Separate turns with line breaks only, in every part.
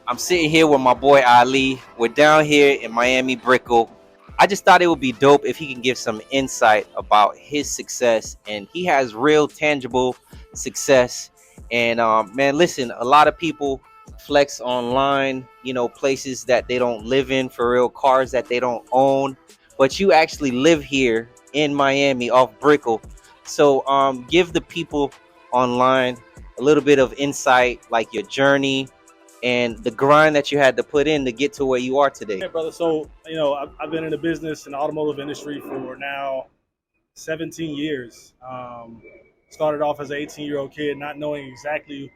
I'm sitting here with my boy Ali. We're down here in Miami Brickell. I just thought it would be dope if he can give some insight about his success, and he has real tangible success. And man, listen, a lot of people flex online, places that they don't live in for real, cars that they don't own, but you actually live here in Miami off Brickell. So give the people online a little bit of insight, like your journey and the grind that you had to put in to get to where you are today.
Yeah, brother. So, I've been in the business in the automotive industry for now 17 years. Started off as an 18-year-old kid, not knowing exactly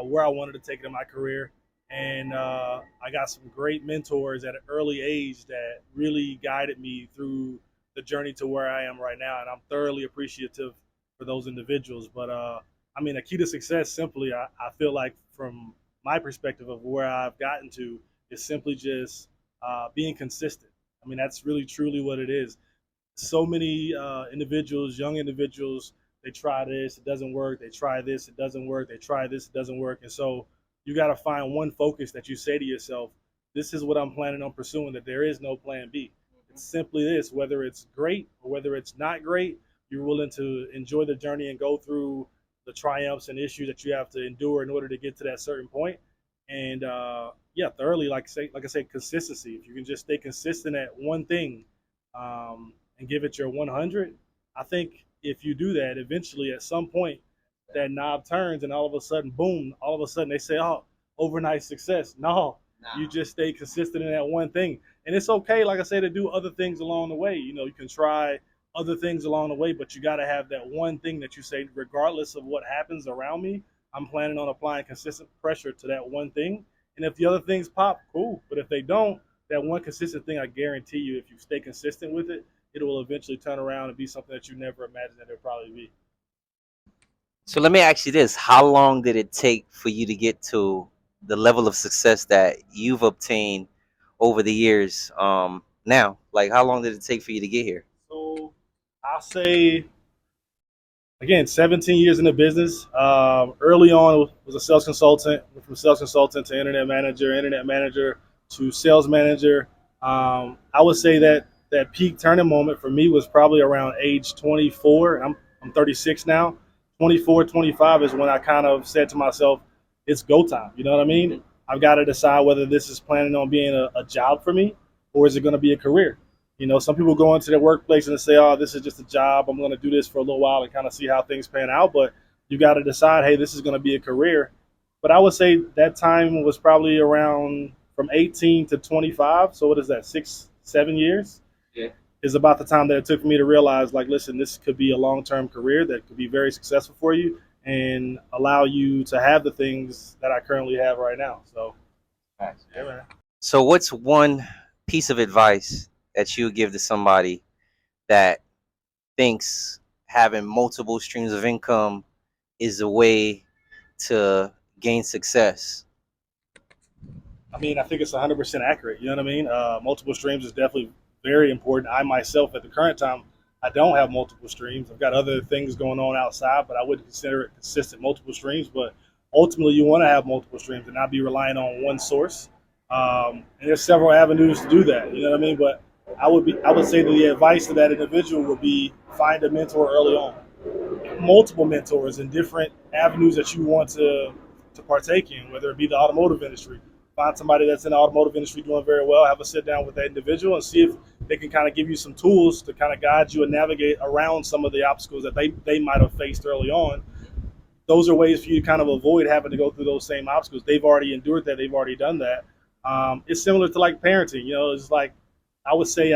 where I wanted to take it in my career. And I got some great mentors at an early age that really guided me through the journey to where I am right now. And I'm thoroughly appreciative for those individuals. But a key to success simply, I feel like from my perspective of where I've gotten to, is simply just being consistent. That's really truly what it is. So many individuals, young individuals, they try this, it doesn't work. They try this, it doesn't work. They try this, it doesn't work. And so you got to find one focus that you say to yourself, this is what I'm planning on pursuing, that there is no plan B. It's simply this, whether it's great or whether it's not great, you're willing to enjoy the journey and go through the triumphs and issues that you have to endure in order to get to that certain point. And yeah, thoroughly, like I say, consistency. If you can just stay consistent at one thing, and give it your 100, I think if you do that, eventually at some point, that knob turns and all of a sudden, boom, all of a sudden they say, oh, overnight success. No, you just stay consistent in that one thing. And it's okay, like I say, to do other things along the way. You can try other things along the way, but you got to have that one thing that you say, regardless of what happens around me, I'm planning on applying consistent pressure to that one thing. And if the other things pop, cool. But if they don't, that one consistent thing, I guarantee you, if you stay consistent with it, it will eventually turn around and be something that you never imagined that it'll probably be.
So let me ask you this: how long did it take for you to get to the level of success that you've obtained over the years? Now, like, how long did it take for you to get here?
So I'll say again, 17 years in the business. Early on, was a sales consultant. Went from sales consultant to internet manager to sales manager. I would say that that peak turning moment for me was probably around age 24. I'm 36 now. 24, 25 is when I kind of said to myself, it's go time. You know what I mean? I've got to decide whether this is planning on being a job for me or is it going to be a career. Some people go into their workplace and they say, "Oh, this is just a job. I'm going to do this for a little while and kind of see how things pan out." But you got to decide, hey, this is going to be a career. But I would say that time was probably around from 18 to 25. So what is that? 6, 7 years
Yeah.
is about the time that it took for me to realize, like, listen, this could be a long-term career that could be very successful for you and allow you to have the things that I currently have right now. So,
Nice.
yeah, man.
So, what's one piece of advice that you would give to somebody that thinks having multiple streams of income is a way to gain success?
I think it's 100% accurate. You know what I mean? Multiple streams is definitely very important. I myself, at the current time, I don't have multiple streams. I've got other things going on outside, but I wouldn't consider it consistent multiple streams. But ultimately, you want to have multiple streams and not be relying on one source. And there's several avenues to do that. You know what I mean? But I would say that the advice to that individual would be find a mentor early on, multiple mentors in different avenues that you want to partake in, whether it be the automotive industry. Find somebody that's in the automotive industry doing very well, have a sit down with that individual and see if they can kind of give you some tools to kind of guide you and navigate around some of the obstacles that they might have faced early on. Those are ways for you to kind of avoid having to go through those same obstacles. They've already endured that. They've already done that. It's similar to like parenting. It's like I would say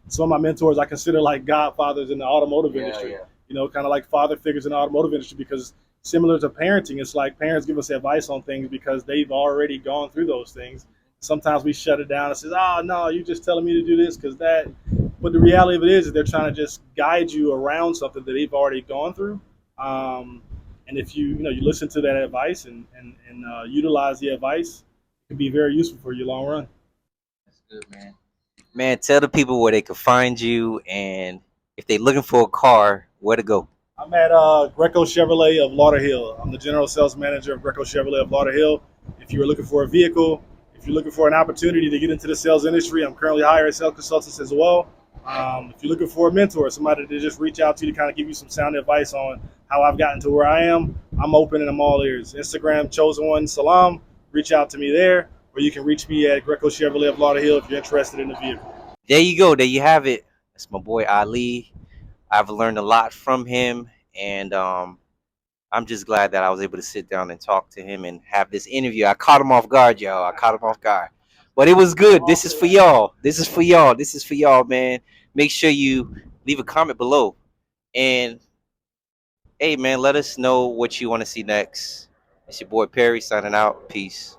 some of my mentors I consider like godfathers in the automotive industry. Kind of like father figures in the automotive industry because similar to parenting, it's like parents give us advice on things because they've already gone through those things. Sometimes we shut it down and says, "Oh no, you're just telling me to do this because that." But the reality of it is they're trying to just guide you around something that they've already gone through. And if you listen to that advice and utilize the advice, it can be very useful for you long run.
That's good, man. Man, tell the people where they can find you, and if they're looking for a car, where to go.
I'm at Greco Chevrolet of Lauderhill. I'm the general sales manager of Greco Chevrolet of Lauderhill. If you were looking for a vehicle, If you're looking for an opportunity to get into the sales industry, I'm currently hiring sales consultants as well. If you're looking for a mentor, somebody to just reach out to kind of give you some sound advice on how I've gotten to where I am, I'm open and I'm all ears. Instagram, Chosen One Salam, reach out to me there, or you can reach me at Greco Chevrolet of Lauderhill if you're interested in the vehicle.
There you go. There you have it. That's my boy Ali. I've learned a lot from him, and I'm just glad that I was able to sit down and talk to him and have this interview. I caught him off guard, y'all. I caught him off guard. But it was good. This is for y'all. This is for y'all. This is for y'all, man. Make sure you leave a comment below. And hey, man, let us know what you want to see next. It's your boy Perry signing out. Peace.